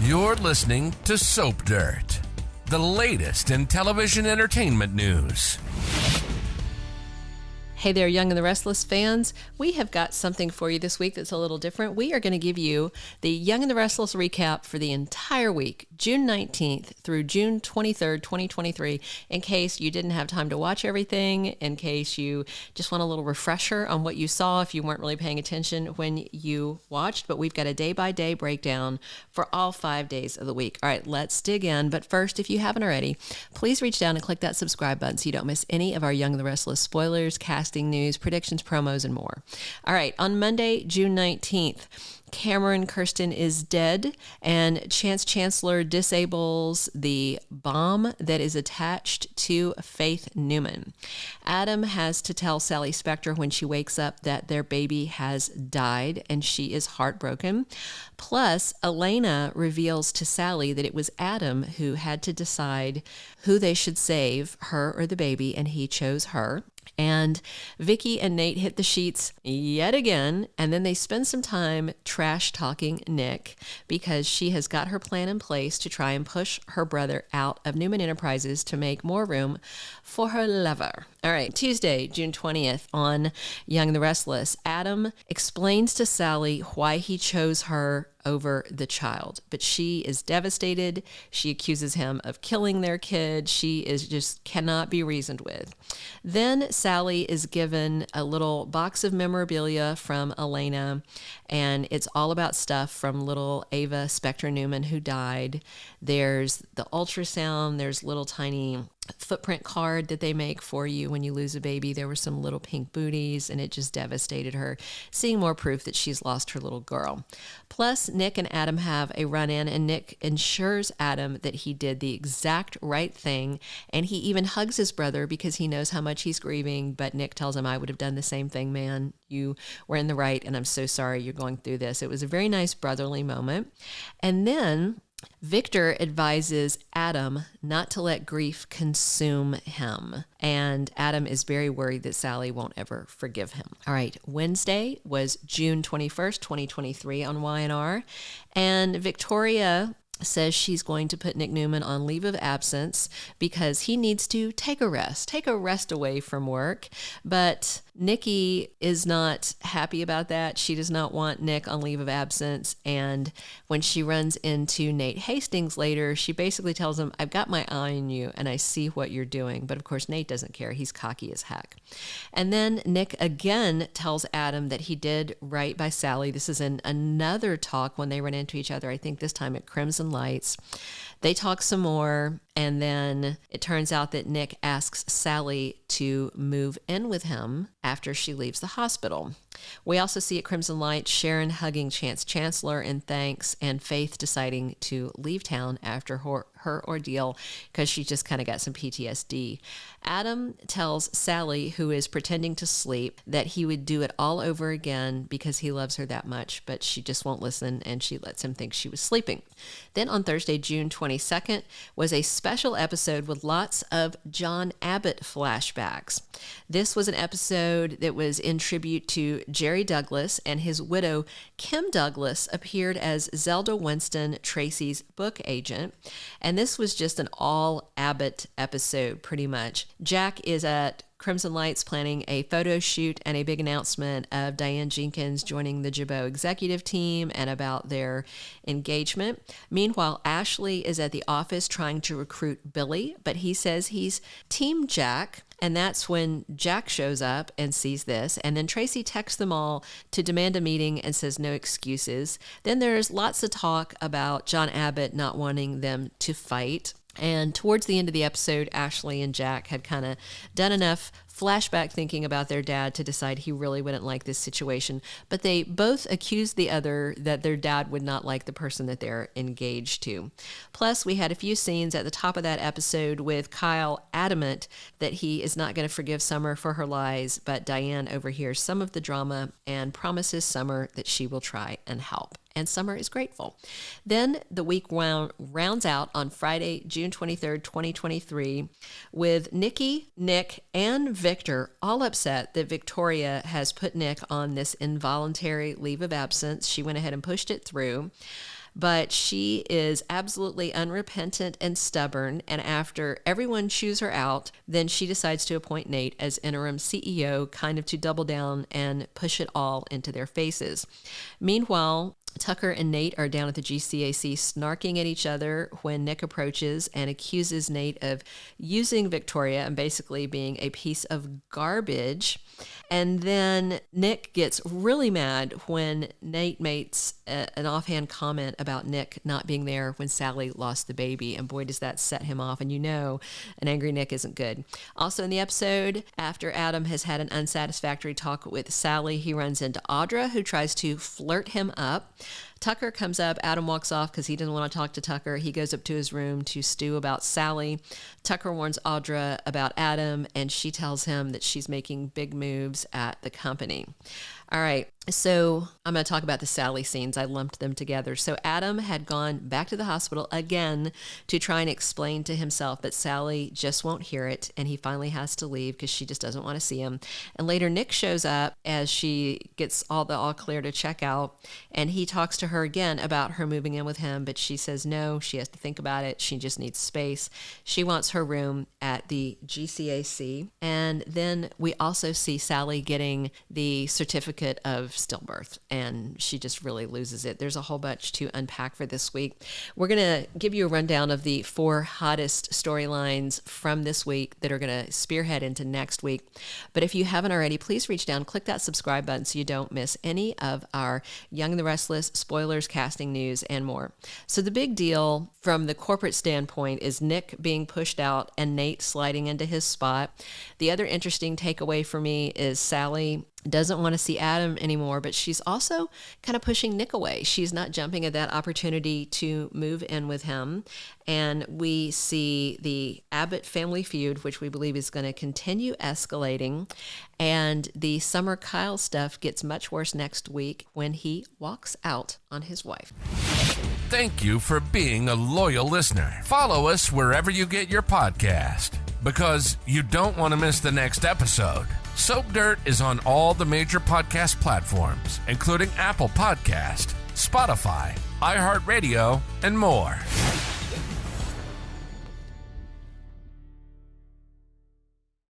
You're listening to Soap Dirt, the latest in television entertainment news. Hey there, Young and the Restless fans. We have got something for you this week that's a little different. We are going to give you the Young and the Restless recap for the entire week, June 19th through June 23rd, 2023, in case you didn't have time to watch everything, in case you just want a little refresher on what you saw if you weren't really paying attention when you watched. But we've got a day-by-day breakdown for all 5 days of the week. All right, let's dig in. But first, if you haven't already, please reach down and click that subscribe button so you don't miss any of our Young and the Restless spoilers, casting news, predictions, promos, and more. All right, on Monday, June 19th, Cameron Kirsten is dead, and Chance Chancellor disables the bomb that is attached to Faith Newman. Adam has to tell Sally Spectra when she wakes up that their baby has died, and she is heartbroken. Plus, Elena reveals to Sally that it was Adam who had to decide who they should save, her or the baby, and he chose her. And Vicky and Nate hit the sheets yet again, and then they spend some time trash-talking Nick because she has got her plan in place to try and push her brother out of Newman Enterprises to make more room for her lover. All right, Tuesday, June 20th on Young and the Restless, Adam explains to Sally why he chose her over the child, but she is devastated. She accuses him of killing their kid. She is just cannot be reasoned with. Then Sally is given a little box of memorabilia from Elena, and it's all about stuff from little Ava Spectra Newman who died. There's the ultrasound, there's little tiny footprint card that they make for you when you lose a baby. There were some little pink booties, and it just devastated her, seeing more proof that she's lost her little girl. Plus, Nick and Adam have a run-in, and Nick ensures Adam that he did the exact right thing, and he even hugs his brother because he knows how much he's grieving, but Nick tells him, I would have done the same thing, man. You were in the right, and I'm so sorry you're going through this. It was a very nice brotherly moment. And then Victor advises Adam not to let grief consume him, and Adam is very worried that Sally won't ever forgive him. All right, Wednesday was June 21st, 2023 on Y&R, and Victoria says she's going to put Nick Newman on leave of absence because he needs to take a rest away from work. But Nikki is not happy about that. She does not want Nick on leave of absence. And when she runs into Nate Hastings later, she basically tells him, I've got my eye on you and I see what you're doing. But of course, Nate doesn't care. He's cocky as heck. And then Nick again tells Adam that he did right by Sally. This is in another talk when they run into each other, I think this time at Crimson Lights. They talk some more, and then it turns out that Nick asks Sally to move in with him after she leaves the hospital. We also see at Crimson Light Sharon hugging Chance Chancellor in thanks, and Faith deciding to leave town after her ordeal because she just kind of got some PTSD. Adam tells Sally, who is pretending to sleep, that he would do it all over again because he loves her that much, but she just won't listen, and she lets him think she was sleeping. Then on Thursday, June 22nd, was a special episode with lots of John Abbott flashbacks. This was an episode that was in tribute to Jerry Douglas, and his widow, Kym Douglas, appeared as Zelda Winston, Traci's book agent. And this was just an all Abbott episode, pretty much. Jack is at Crimson Lights planning a photo shoot and a big announcement of Diane Jenkins joining the Jabot executive team and about their engagement. Meanwhile, Ashley is at the office trying to recruit Billy, but he says he's Team Jack. And that's when Jack shows up and sees this. And then Traci texts them all to demand a meeting and says no excuses. Then there's lots of talk about John Abbott not wanting them to fight. And towards the end of the episode, Ashley and Jack had kind of done enough flashback thinking about their dad to decide he really wouldn't like this situation. But they both accused the other that their dad would not like the person that they're engaged to. Plus, we had a few scenes at the top of that episode with Kyle adamant that he is not going to forgive Summer for her lies, but Diane overhears some of the drama and promises Summer that she will try and help. And Summer is grateful. Then the week rounds out on Friday, June 23rd, 2023, with Nikki, Nick, and Victor all upset that Victoria has put Nick on this involuntary leave of absence. She went ahead and pushed it through. but she is absolutely unrepentant and stubborn. And after everyone chews her out, then she decides to appoint Nate as interim CEO, kind of to double down and push it all into their faces. Meanwhile, Tucker and Nate are down at the GCAC snarking at each other when Nick approaches and accuses Nate of using Victoria and basically being a piece of garbage. And then Nick gets really mad when Nate makes an offhand comment about Nick not being there when Sally lost the baby. And boy, does that set him off. And you know, an angry Nick isn't good. Also in the episode, after Adam has had an unsatisfactory talk with Sally, he runs into Audra, who tries to flirt him up. Tucker comes up. Adam walks off because he doesn't want to talk to Tucker. He goes up to his room to stew about Sally. Tucker warns Audra about Adam, and she tells him that she's making big moves at the company. All right, so I'm going to talk about the Sally scenes. I lumped them together. So Adam had gone back to the hospital again to try and explain to himself, but Sally just won't hear it, and he finally has to leave because she just doesn't want to see him. And later Nick shows up as she gets all clear to check out, and he talks to her again about her moving in with him, but she says no, she has to think about it. She just needs space. She wants her room at the GCAC. And then we also see Sally getting the certificate of stillbirth, and she just really loses it. There's a whole bunch to unpack for this week. We're going to give you a rundown of the 4 hottest storylines from this week that are going to spearhead into next week. But if you haven't already, please reach down, click that subscribe button so you don't miss any of our Young and the Restless spoilers, casting news, and more. So the big deal from the corporate standpoint is Nick being pushed out and Nate sliding into his spot. The other interesting takeaway for me is Sally doesn't want to see Adam anymore, but she's also kind of pushing Nick away. She's not jumping at that opportunity to move in with him. And we see the Abbott family feud, which we believe is going to continue escalating. And the Summer Kyle stuff gets much worse next week when he walks out on his wife. Thank you for being a loyal listener. Follow us wherever you get your podcast, because you don't want to miss the next episode. Soap Dirt is on all the major podcast platforms, including Apple Podcast, Spotify, iHeartRadio, and more.